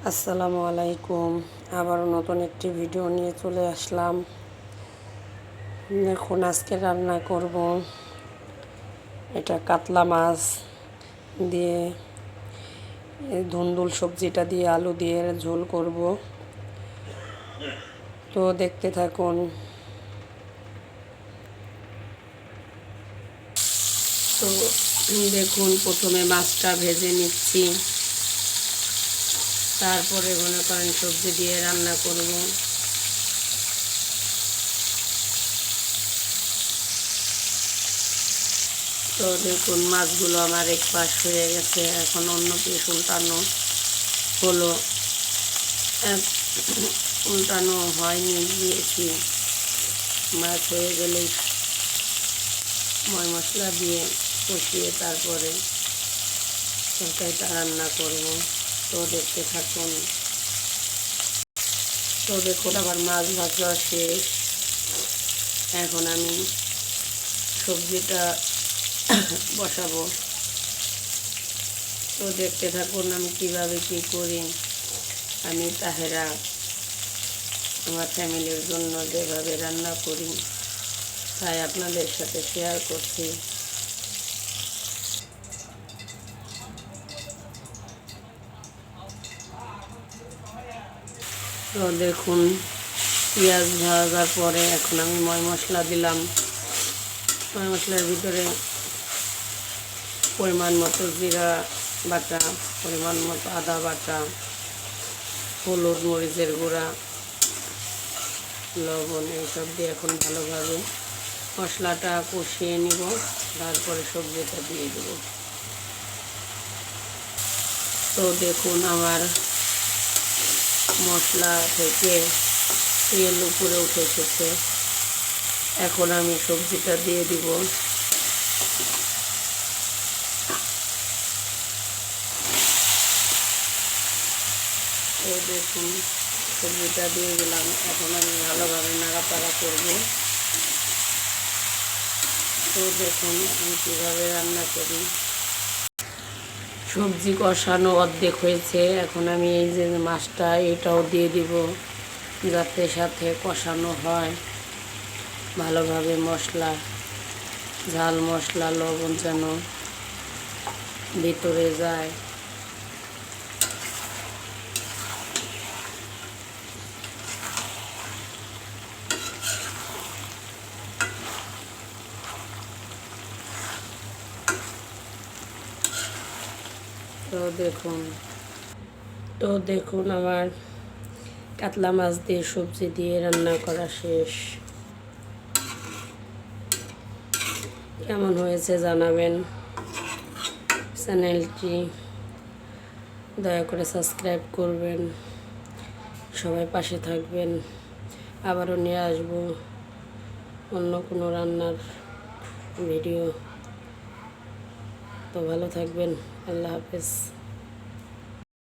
আসসালামু আলাইকুম। আবারও নতুন একটি ভিডিও নিয়ে চলে আসলাম। দেখুন আজকে রান্না করব এটা কাতলা মাছ দিয়ে ধুন্দুল সবজিটা দিয়ে আলু দিয়ে ঝোল করব। তো দেখতে থাকুন। তো দেখুন প্রথমে মাছটা ভেজে নিচ্ছি, তারপরে মনে করেন সবজি দিয়ে রান্না করব। তো দেখুন মাছগুলো আমার এক পাশ হয়ে গেছে, এখন অন্য পিস উল্টানো হলো। উল্টানো হয়নি, দিয়েছি। মাছ হয়ে গেলেই মশলা দিয়ে কষিয়ে তারপরে তরকারিটা রান্না করব। তো দেখতে থাকুন। তো দেখুন আবার মাছ ভাজা শেষ, এখন আমি সবজিটা বসাবো। তো দেখতে থাকুন আমি কিভাবে কি করি। আমি তাহেরা আমার ফ্যামিলির জন্য যেভাবে রান্না করি তাই আপনাদের সাথে শেয়ার করছি। তো দেখুন পেঁয়াজ ভাজার পরে এখন আমি মশলা দিলাম। মশলার ভিতরে পরিমাণ মতো জিরা বাটা, পরিমাণ মতো আদা বাটা, হলুদ, মরিচের গুঁড়া, লবণ এইসব দিয়ে এখন ভালোভাবে মশলাটা কষিয়ে নিব, তারপরে সবজিটা দিয়ে দেব। তো দেখুন আমার মশলা থেকে তেল উপরে উঠে এসেছে, এখন আমি সবজিটা দিয়ে দিব। তো দেখুন সবজিটা দিয়ে দিলাম, এখন আমি ভালোভাবে নাড়াচাড়া করব। তো দেখুন আমি কীভাবে রান্না করি। সবজি কষানো অর্ধেক হয়েছে, এখন আমি এই যে মাছটা এটাও দিয়ে দিব, যাতে সাথে কষানো হয় ভালোভাবে। মশলা, ঝাল মশলা, লবণ যেন ভিতরে যায়। তো দেখুন আমার কাতলা মাছ দিয়ে সবজি দিয়ে রান্না করা শেষ। কেমন হয়েছে জানাবেন। চ্যানেলটি দয়া করে সাবস্ক্রাইব করবেন, সবাই পাশে থাকবেন। আবারও নিয়ে আসবো অন্য কোনো রান্নার ভিডিও। তো ভালো থাকবেন। আল্লাহ হাফেজ।